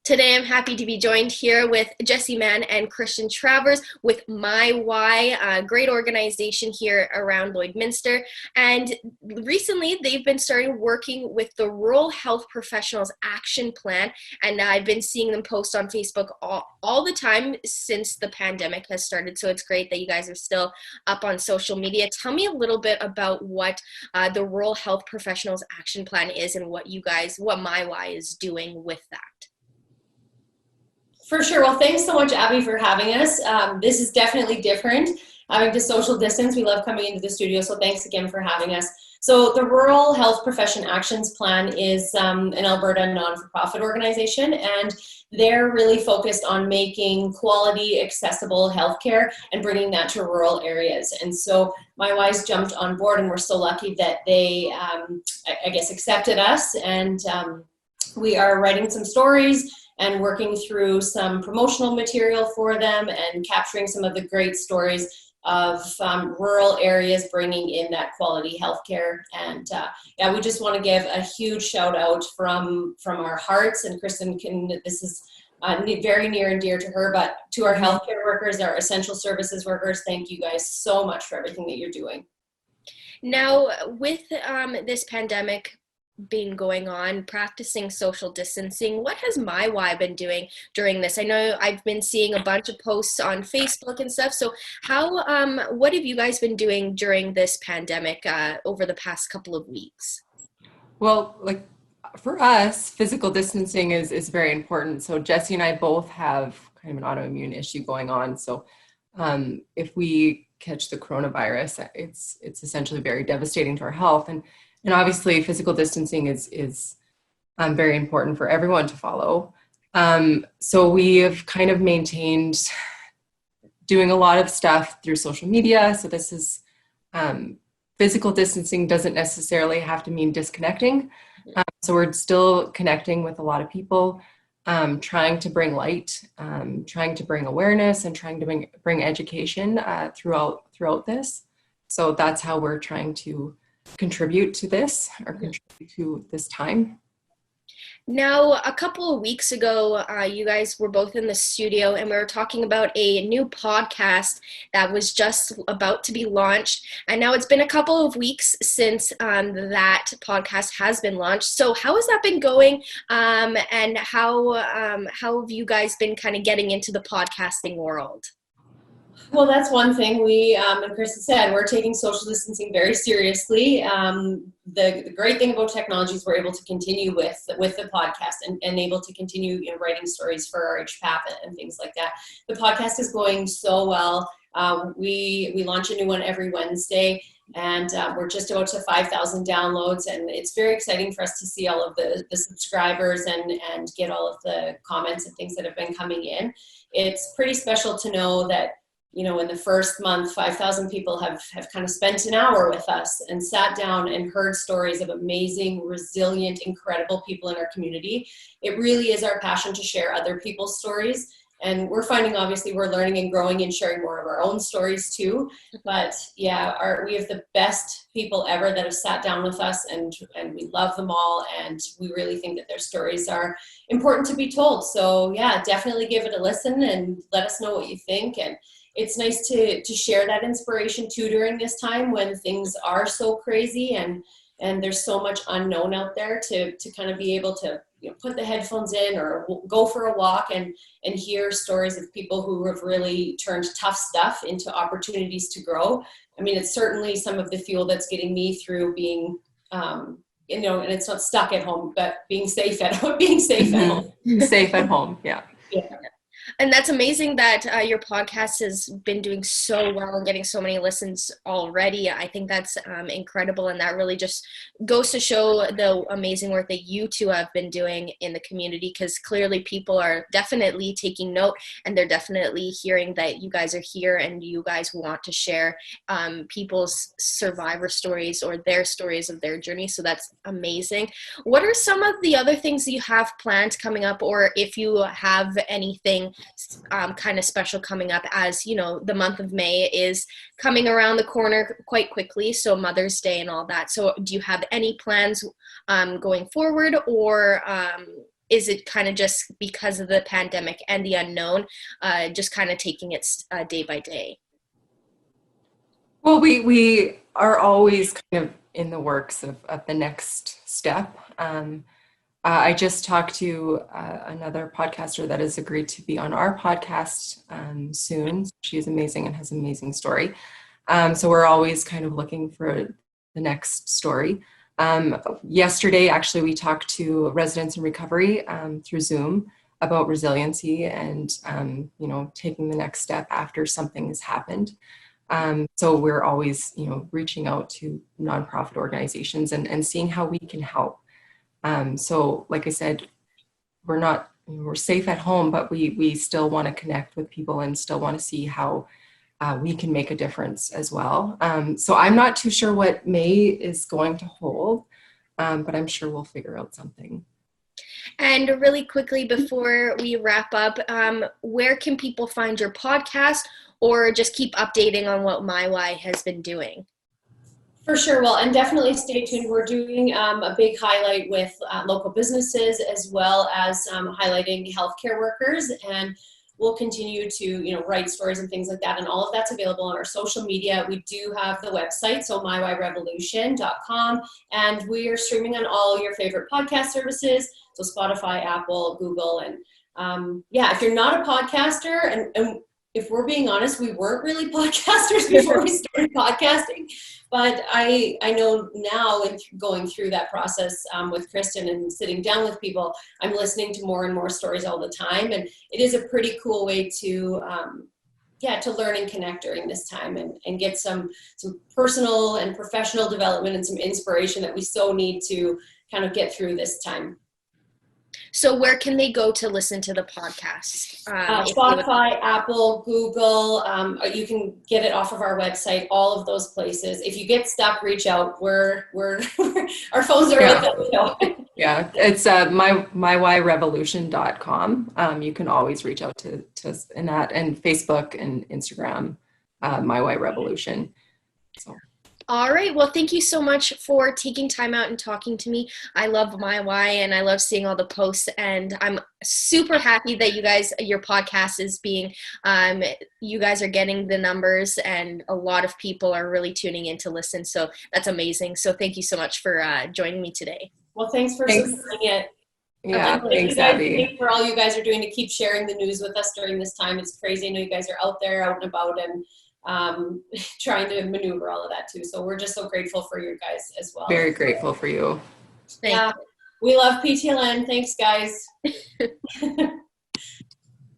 Today I'm happy to be joined here with Jesse Mann and Christian Travers with MyWhy, a great organization here around Lloydminster. And recently they've been starting working with the Rural Health Professionals Action Plan. And I've been seeing them post on Facebook all the time since the pandemic has started. So it's great that you guys are still up on social media. Tell me a little bit about what the Rural Health Professionals Action Plan is and what MyWhy is doing with that. For sure. Well, thanks so much, Abby, for having us. This is definitely different. Having to social distance, we love coming into the studio, so thanks again for having us. So the Rural Health Profession Actions Plan is an Alberta non-for-profit organization, and they're really focused on making quality, accessible healthcare and bringing that to rural areas. And so MyWhy's jumped on board, and we're so lucky that they, accepted us, and we are writing some stories and working through some promotional material for them and capturing some of the great stories of rural areas bringing in that quality healthcare. And we just want to give a huge shout out from our hearts, and Kristen this is very near and dear to her, but to our healthcare workers, our essential services workers, thank you guys so much for everything that you're doing. Now, with this pandemic been going on, practicing social distancing, what has MyWhy been doing during this? I know I've been seeing a bunch of posts on Facebook and stuff. So what have you guys been doing during this pandemic over the past couple of weeks? Well, for us, physical distancing is very important. So Jesse and I both have kind of an autoimmune issue going on. So if we catch the coronavirus, it's essentially very devastating to our health. And obviously, physical distancing is very important for everyone to follow. So we have kind of maintained doing a lot of stuff through social media. So this is physical distancing doesn't necessarily have to mean disconnecting. So we're still connecting with a lot of people, trying to bring light, trying to bring awareness, and trying to bring education throughout this. So that's how we're trying to contribute to this time. Now, a couple of weeks ago, you guys were both in the studio and we were talking about a new podcast that was just about to be launched. And now it's been a couple of weeks since that podcast has been launched. So how has that been going? And how have you guys been kind of getting into the podcasting world? Well, that's one thing we, and Kristen said, we're taking social distancing very seriously. The great thing about technology is we're able to continue with the podcast and able to continue writing stories for our HPAP and things like that. The podcast is going so well. We launch a new one every Wednesday, and we're just about to 5,000 downloads, and it's very exciting for us to see all of the subscribers and get all of the comments and things that have been coming in. It's pretty special to know that in the first month, 5,000 people have kind of spent an hour with us and sat down and heard stories of amazing, resilient, incredible people in our community. It really is our passion to share other people's stories. And we're finding, obviously, we're learning and growing and sharing more of our own stories too. But yeah, we have the best people ever that have sat down with us, and we love them all. And we really think that their stories are important to be told. So yeah, definitely give it a listen and let us know what you think. And it's nice to share that inspiration too during this time when things are so crazy and there's so much unknown out there, to kind of be able to put the headphones in or go for a walk and hear stories of people who have really turned tough stuff into opportunities to grow. I mean, it's certainly some of the fuel that's getting me through being, and it's not stuck at home, but being safe at home. Safe at home, yeah. Yeah. And that's amazing that your podcast has been doing so well and getting so many listens already. I think that's incredible, and that really just goes to show the amazing work that you two have been doing in the community, because clearly people are definitely taking note, and they're definitely hearing that you guys are here and you guys want to share people's survivor stories or their stories of their journey. So that's amazing. What are some of the other things that you have planned coming up, or if you have anything kind of special coming up, as the month of May is coming around the corner quite quickly, so Mother's Day and all that. So do you have any plans going forward, or is it kind of just because of the pandemic and the unknown, just kind of taking it day by day? Well, we are always kind of in the works of the next step. I just talked to another podcaster that has agreed to be on our podcast soon. She's amazing and has an amazing story. So we're always kind of looking for the next story. Yesterday, actually, we talked to residents in recovery through Zoom about resiliency and, taking the next step after something has happened. So we're always, reaching out to nonprofit organizations and seeing how we can help. So like I said, we're safe at home, but we still want to connect with people and still want to see how we can make a difference as well. So I'm not too sure what May is going to hold, but I'm sure we'll figure out something. And really quickly before we wrap up, where can people find your podcast, or just keep updating on what MyWhy has been doing? For sure. Well, and definitely stay tuned. We're doing a big highlight with local businesses, as well as highlighting healthcare workers, and we'll continue to write stories and things like that, and all of that's available on our social media. We do have the website, so mywhyrevolution.com, and we are streaming on all your favorite podcast services, so Spotify, Apple, Google, and if you're not a podcaster, and if we're being honest, we weren't really podcasters before we started podcasting, but I know now, in going through that process with Kristen and sitting down with people, I'm listening to more and more stories all the time, and it is a pretty cool way to learn and connect during this time, and get some personal and professional development and some inspiration that we so need to kind of get through this time. So where can they go to listen to the podcast? Spotify, Apple, Google. You can get it off of our website, all of those places. If you get stuck, reach out. We're our phones are open. Yeah, it's mywhyrevolution.com. You can always reach out to us in that, and Facebook and Instagram, MyWhy Revolution. So. All right. Well, thank you so much for taking time out and talking to me. I love MyWhy, and I love seeing all the posts, and I'm super happy that your podcast is being, you guys are getting the numbers, and a lot of people are really tuning in to listen. So that's amazing. So thank you so much for joining me today. Well, thanks for supporting it. Yeah, thanks, Abby. For all you guys are doing to keep sharing the news with us during this time. It's crazy. I know you guys are out there, out and about, and trying to maneuver all of that too. So we're just so grateful for you guys as well. Very grateful for you. We love PTLN. Thanks, guys.